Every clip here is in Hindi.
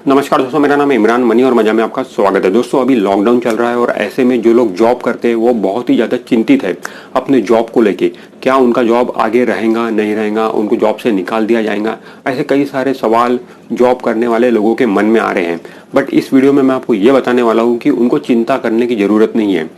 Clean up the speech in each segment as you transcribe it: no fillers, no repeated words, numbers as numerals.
नमस्कार दोस्तों, मेरा नाम है इमरान मनी और मजा में आपका स्वागत है। दोस्तों, अभी लॉकडाउन चल रहा है और ऐसे में जो लोग जॉब करते हैं वो बहुत ही ज़्यादा चिंतित है अपने जॉब को लेके। क्या उनका जॉब आगे रहेगा नहीं रहेगा, उनको जॉब से निकाल दिया जाएगा, ऐसे कई सारे सवाल जॉब करने वाले लोगों के मन में आ रहे हैं। बट इस वीडियो में मैं आपको ये बताने वाला हूँ कि उनको चिंता करने की ज़रूरत नहीं है।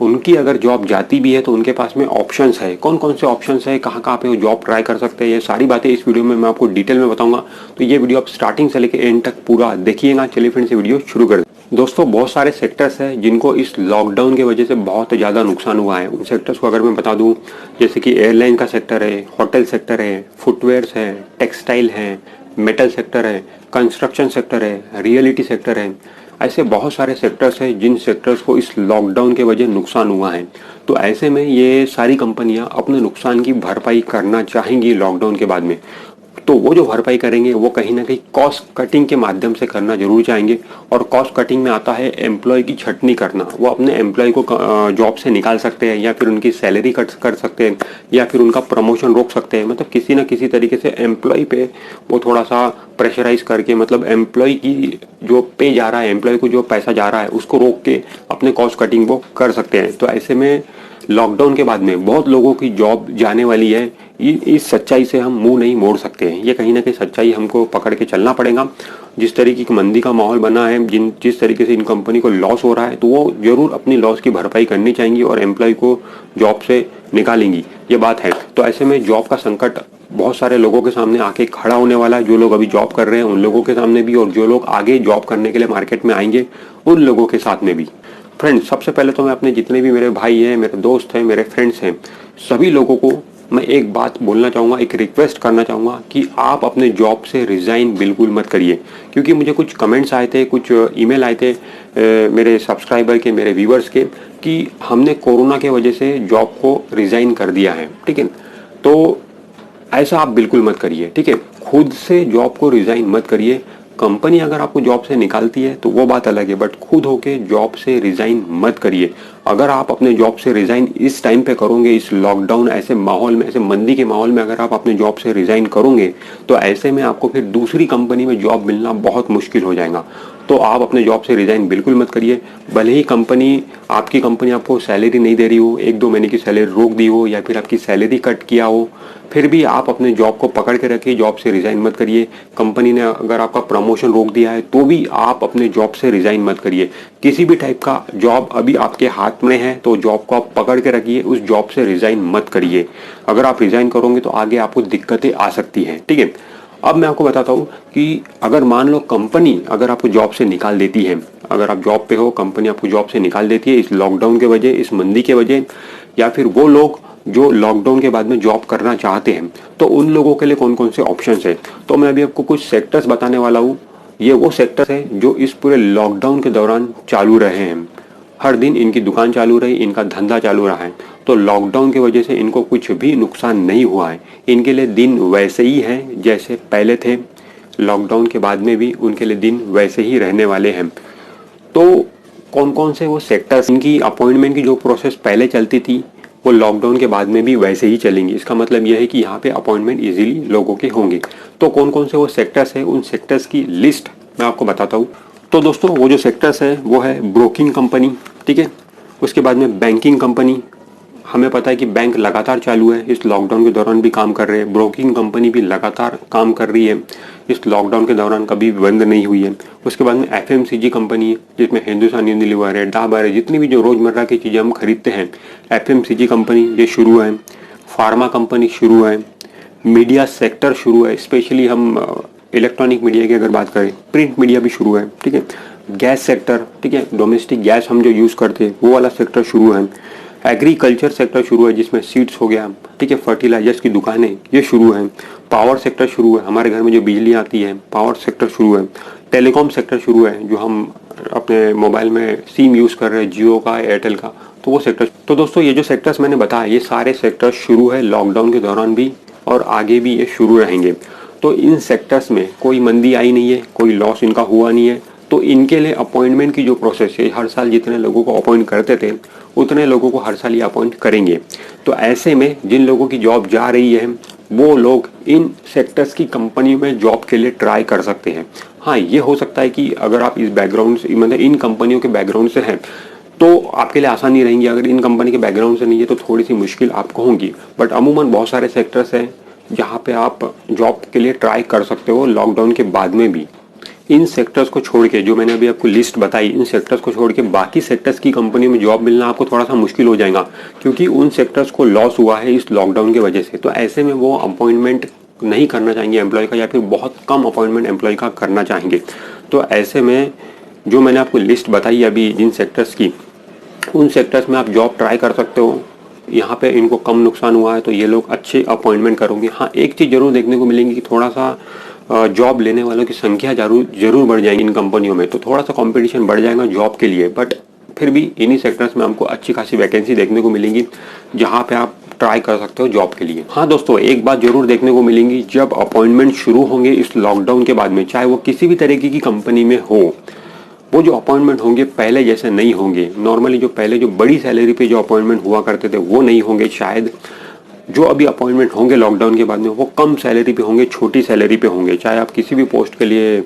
उनकी अगर जॉब जाती भी है तो उनके पास में ऑप्शंस है। कौन कौन से ऑप्शंस है, कहाँ कहाँ पे वो जॉब ट्राई कर सकते हैं, ये सारी बातें इस वीडियो में मैं आपको डिटेल में बताऊंगा। तो ये वीडियो आप स्टार्टिंग से लेकर एंड तक पूरा देखिएगा। चलिए फिर से वीडियो शुरू कर दोस्तों, बहुत सारे सेक्टर्स हैं जिनको इस लॉकडाउन की वजह से बहुत ज़्यादा नुकसान हुआ है। उन सेक्टर्स को अगर मैं बता दूं, जैसे कि एयरलाइन का सेक्टर है, होटल सेक्टर है, फुटवेयर्स है, टेक्सटाइल है, मेटल सेक्टर है, कंस्ट्रक्शन सेक्टर है, रियलिटी सेक्टर है। ऐसे बहुत सारे सेक्टर्स हैं जिन सेक्टर्स को इस लॉकडाउन के वजह नुकसान हुआ है। तो ऐसे में ये सारी कंपनियां अपने नुकसान की भरपाई करना चाहेंगी लॉकडाउन के बाद में। तो वो जो भरपाई करेंगे वो कहीं ना कहीं कॉस्ट कटिंग के माध्यम से करना जरूर चाहेंगे। और कॉस्ट कटिंग में आता है एम्प्लॉय की छटनी करना। वो अपने एम्प्लॉय को जॉब से निकाल सकते हैं, या फिर उनकी सैलरी कट कर सकते हैं, या फिर उनका प्रमोशन रोक सकते हैं। मतलब किसी ना किसी तरीके से एम्प्लॉय पे वो थोड़ा सा प्रेशराइज करके, मतलब एम्प्लॉय की जो पे जा रहा है, एम्प्लॉय को जो पैसा जा रहा है उसको रोक के अपने कॉस्ट कटिंग वो कर सकते हैं। तो ऐसे में लॉकडाउन के बाद में बहुत लोगों की जॉब जाने वाली है। इस सच्चाई से हम मुंह नहीं मोड़ सकते हैं। ये कहीं ना कहीं सच्चाई हमको पकड़ के चलना पड़ेगा। जिस तरीके की मंदी का माहौल बना है, जिस तरीके से इन कंपनी को लॉस हो रहा है, तो वो जरूर अपनी लॉस की भरपाई करनी चाहेंगी और एम्प्लॉय को जॉब से निकालेंगी। ये बात है। तो ऐसे में जॉब का संकट बहुत सारे लोगों के सामने आके खड़ा होने वाला है। जो लोग अभी जॉब कर रहे हैं उन लोगों के सामने भी, और जो लोग आगे जॉब करने के लिए मार्केट में आएंगे उन लोगों के साथ में भी। फ्रेंड्स, सबसे पहले तो मैं अपने जितने भी मेरे भाई हैं, मेरे दोस्त हैं, मेरे फ्रेंड्स हैं, सभी लोगों को मैं एक बात बोलना चाहूँगा, एक रिक्वेस्ट करना चाहूँगा कि आप अपने जॉब से रिज़ाइन बिल्कुल मत करिए। क्योंकि मुझे कुछ कमेंट्स आए थे, कुछ ईमेल आए थे मेरे सब्सक्राइबर के, मेरे व्यूवर्स के, कि हमने कोरोना के वजह से जॉब को रिज़ाइन कर दिया है। ठीक है, तो ऐसा आप बिल्कुल मत करिए। ठीक है, खुद से जॉब को रिज़ाइन मत करिए। कंपनी अगर आपको जॉब से निकालती है तो वो बात अलग है, बट खुद होके जॉब से रिजाइन मत करिए। अगर आप अपने जॉब से रिजाइन इस टाइम पे करोगे, इस लॉकडाउन ऐसे माहौल में, ऐसे मंदी के माहौल में अगर आप अपने जॉब से रिजाइन करोगे, तो ऐसे में आपको फिर दूसरी कंपनी में जॉब मिलना बहुत मुश्किल हो जाएगा। तो आप अपने जॉब से रिजाइन बिल्कुल मत करिए। भले ही आपकी कंपनी आपको सैलरी नहीं दे रही हो, 1-2 महीने की सैलरी रोक दी हो, या फिर आपकी सैलरी कट किया हो, फिर भी आप अपने जॉब को पकड़ के रखिए। जॉब से रिजाइन मत करिए। कंपनी ने अगर आपका प्रमोशन रोक दिया है तो भी आप अपने जॉब से रिजाइन मत करिए। किसी भी टाइप का जॉब अभी आपके हाथ में है तो जॉब को आप पकड़ के रखिए, उस जॉब से रिजाइन मत करिए। अगर आप रिजाइन करोगे तो आगे आपको दिक्कतें आ सकती हैं। ठीक है, अब मैं आपको बताता हूँ कि अगर मान लो कंपनी अगर आपको जॉब से निकाल देती है, अगर आप जॉब पे हो, कंपनी आपको जॉब से निकाल देती है इस लॉकडाउन के वजह, इस मंदी के वजह, या फिर वो लोग जो लॉकडाउन के बाद में जॉब करना चाहते हैं, तो उन लोगों के लिए कौन कौन से ऑप्शंस है। तो मैं अभी आपको कुछ सेक्टर्स बताने वाला हूँ। ये वो सेक्टर्स है जो इस पूरे लॉकडाउन के दौरान चालू रहे हैं। हर दिन इनकी दुकान चालू रही, इनका धंधा चालू रहा है। तो लॉकडाउन की वजह से इनको कुछ भी नुकसान नहीं हुआ है। इनके लिए दिन वैसे ही हैं जैसे पहले थे। लॉकडाउन के बाद में भी उनके लिए दिन वैसे ही रहने वाले हैं। तो कौन कौन से वो सेक्टर्स, इनकी अपॉइंटमेंट की जो प्रोसेस पहले चलती थी वो लॉकडाउन के बाद में भी वैसे ही चलेंगी। इसका मतलब यह है कि यहाँ पे अपॉइंटमेंट इजीली लोगों के होंगे। तो कौन कौन से वो सेक्टर्स है, उन सेक्टर्स की लिस्ट मैं आपको बताता हूँ। तो दोस्तों, वो जो सेक्टर्स है वो है ब्रोकिंग कंपनी। ठीक है, उसके बाद में बैंकिंग कंपनी। हमें पता है कि बैंक लगातार चालू है, इस लॉकडाउन के दौरान भी काम कर रहे हैं। ब्रोकिंग कंपनी भी लगातार काम कर रही है, इस लॉकडाउन के दौरान कभी बंद नहीं हुई है। उसके बाद में एफएमसीजी कंपनी है, जिसमें हिंदुस्तान यूनिलीवर है, डाबर है, जितनी भी जो रोजमर्रा की चीज़ें हम खरीदते हैं, एफएमसीजी कंपनी ये शुरू है। फार्मा कंपनी शुरू है। मीडिया सेक्टर शुरू है, स्पेशली हम इलेक्ट्रॉनिक मीडिया की अगर बात करें, प्रिंट मीडिया भी शुरू है। ठीक है, गैस सेक्टर, ठीक है, डोमेस्टिक गैस हम जो यूज़ करते हैं वो वाला सेक्टर शुरू है। एग्रीकल्चर सेक्टर शुरू है, जिसमें सीड्स हो गया, ठीक है, फर्टिलाइजर्स की दुकानें ये शुरू है। पावर सेक्टर शुरू है, हमारे घर में जो बिजली आती है, पावर सेक्टर शुरू है। टेलीकॉम सेक्टर शुरू है, जो हम अपने मोबाइल में सिम यूज़ कर रहे हैं, जियो का, एयरटेल का, तो वो सेक्टर। तो दोस्तों, ये जो सेक्टर्स मैंने बताया ये सारे सेक्टर्स शुरू है लॉकडाउन के दौरान भी, और आगे भी ये शुरू रहेंगे। तो इन सेक्टर्स में कोई मंदी आई नहीं है, कोई लॉस इनका हुआ नहीं है। तो इनके लिए अपॉइंटमेंट की जो प्रोसेस है, हर साल जितने लोगों को अपॉइंट करते थे उतने लोगों को हर साल ये अपॉइंट करेंगे। तो ऐसे में जिन लोगों की जॉब जा रही है वो लोग इन सेक्टर्स की कंपनी में जॉब के लिए ट्राई कर सकते हैं। हाँ, ये हो सकता है कि अगर आप इस बैकग्राउंड से, मतलब इन कंपनियों के बैकग्राउंड से हैं, तो आपके लिए आसान नहीं रहेंगी। अगर इन कंपनी के बैकग्राउंड से नहीं है तो थोड़ी सी मुश्किल आपको होंगी। बट अमूमन बहुत सारे सेक्टर्स हैं जहाँ पे आप जॉब के लिए ट्राई कर सकते हो लॉकडाउन के बाद में भी। इन सेक्टर्स को छोड़ के, जो मैंने अभी आपको लिस्ट बताई, इन सेक्टर्स को छोड़ के बाकी सेक्टर्स की कंपनियों में जॉब मिलना आपको थोड़ा सा मुश्किल हो जाएगा, क्योंकि उन सेक्टर्स को लॉस हुआ है इस लॉकडाउन की वजह से। तो ऐसे में वो अपॉइंटमेंट नहीं करना चाहेंगे एम्प्लॉय का, या फिर बहुत कम अपॉइंटमेंट एम्प्लॉय का करना चाहेंगे। तो ऐसे में जो मैंने आपको लिस्ट बताई अभी जिन सेक्टर्स की, उन सेक्टर्स में आप जॉब ट्राई कर सकते हो। यहाँ पे इनको कम नुकसान हुआ है तो ये लोग अच्छे अपॉइंटमेंट करोगे। हाँ, एक चीज़ जरूर देखने को मिलेंगी कि थोड़ा सा जॉब लेने वालों की संख्या जरूर बढ़ जाएगी इन कंपनियों में, तो थोड़ा सा कंपटीशन बढ़ जाएगा जॉब के लिए। बट फिर भी इन्हीं सेक्टर्स में हमको अच्छी खासी वैकेंसी देखने को मिलेंगी जहाँ पे आप ट्राई कर सकते हो जॉब के लिए। हाँ दोस्तों, एक बात जरूर देखने को मिलेंगी, जब अपॉइंटमेंट शुरू होंगे इस लॉकडाउन के बाद में, चाहे वो किसी भी तरीके की कंपनी में हो, वो जो अपॉइंटमेंट होंगे पहले जैसे नहीं होंगे। नॉर्मली जो पहले जो बड़ी सैलरी पे जो अपॉइंटमेंट हुआ करते थे वो नहीं होंगे शायद। जो अभी अपॉइंटमेंट होंगे लॉकडाउन के बाद में वो कम सैलरी पे होंगे, छोटी सैलरी पे होंगे। चाहे आप किसी भी पोस्ट के लिए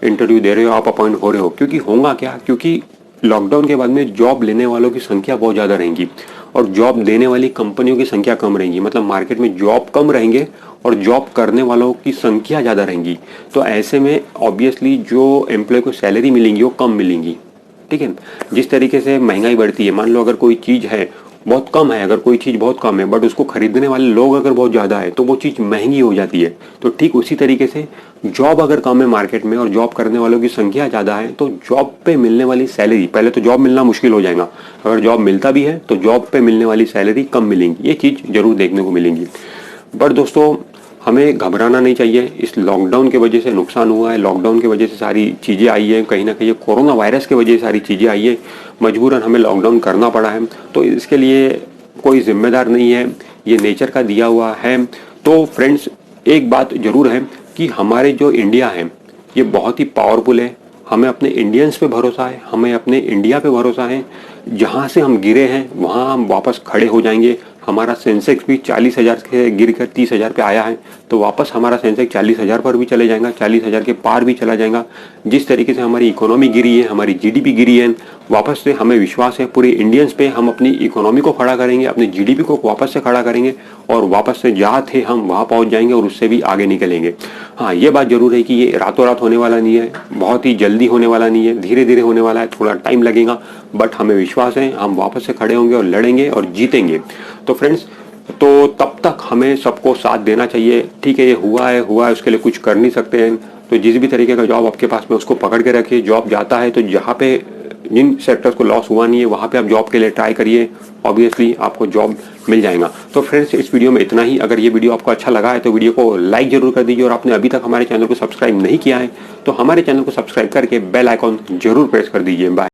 इंटरव्यू दे रहे हो, आप अपॉइंट हो रहे हो, क्योंकि होगा क्या, क्योंकि लॉकडाउन के बाद में जॉब लेने वालों की संख्या बहुत ज़्यादा रहेंगी और जॉब देने वाली कंपनियों की संख्या कम रहेगी। मतलब मार्केट में जॉब कम रहेंगे और जॉब करने वालों की संख्या ज़्यादा रहेंगी। तो ऐसे में ऑब्वियसली जो एम्प्लॉय को सैलरी मिलेंगी वो कम मिलेंगी। ठीक है, जिस तरीके से महंगाई बढ़ती है, मान लो अगर कोई चीज़ है बहुत कम है, अगर कोई चीज़ बहुत कम है बट उसको खरीदने वाले लोग अगर बहुत ज़्यादा है तो वो चीज़ महंगी हो जाती है। तो ठीक उसी तरीके से जॉब अगर कम है मार्केट में और जॉब करने वालों की संख्या ज़्यादा है तो जॉब पे मिलने वाली सैलरी, पहले तो जॉब मिलना मुश्किल हो जाएगा, अगर जॉब मिलता भी है तो जॉब पे मिलने वाली सैलरी कम मिलेंगी। ये चीज़ जरूर देखने को मिलेंगी। बट दोस्तों, हमें घबराना नहीं चाहिए। इस लॉकडाउन के वजह से नुकसान हुआ है, लॉकडाउन की वजह से सारी चीज़ें आई है, कहीं ना कहीं कोरोना वायरस की वजह से सारी चीज़ें आई है, मजबूरन हमें लॉकडाउन करना पड़ा है। तो इसके लिए कोई जिम्मेदार नहीं है, ये नेचर का दिया हुआ है। तो फ्रेंड्स, एक बात जरूर है कि हमारे जो इंडिया है ये बहुत ही पावरफुल है। हमें अपने इंडियंस पे भरोसा है, हमें अपने इंडिया पे भरोसा है। जहाँ से हम गिरे हैं वहाँ हम वापस खड़े हो जाएंगे। हमारा सेंसेक्स भी 40,000 से गिर कर 30,000 पे आया है, तो वापस हमारा सेंसेक्स 40,000 पर भी चले जाएगा, 40,000 के पार भी चला जाएगा। जिस तरीके से हमारी इकोनॉमी गिरी है, हमारी जीडीपी गिरी है, वापस से हमें विश्वास है पूरे इंडियंस पे, हम अपनी इकोनॉमी को खड़ा करेंगे, अपनी जीडीपी को वापस से खड़ा करेंगे और वापस से जहाँ थे हम वहाँ पहुँच जाएंगे और उससे भी आगे निकलेंगे। हाँ, ये बात जरूर है कि ये रातों रात होने वाला नहीं है, बहुत ही जल्दी होने वाला नहीं है, धीरे धीरे होने वाला है, थोड़ा टाइम लगेगा। बट हमें विश्वास है हम वापस से खड़े होंगे और लड़ेंगे और जीतेंगे। तो फ्रेंड्स, तो तब तक हमें सबको साथ देना चाहिए। ठीक है, ये हुआ है उसके लिए कुछ कर नहीं सकते हैं, तो जिस भी तरीके का जॉब आपके पास में उसको पकड़ के रखिए। जॉब जाता है तो जहाँ पे जिन सेक्टर्स को लॉस हुआ नहीं है वहाँ पे आप जॉब के लिए ट्राई करिए, ऑब्वियसली आपको जॉब मिल जाएगा। तो फ्रेंड्स, इस वीडियो में इतना ही। अगर ये वीडियो आपको अच्छा लगा है तो वीडियो को लाइक जरूर कर दीजिए, और आपने अभी तक हमारे चैनल को सब्सक्राइब नहीं किया है तो हमारे चैनल को सब्सक्राइब करके बेल आइकॉन जरूर प्रेस कर दीजिए। बाय।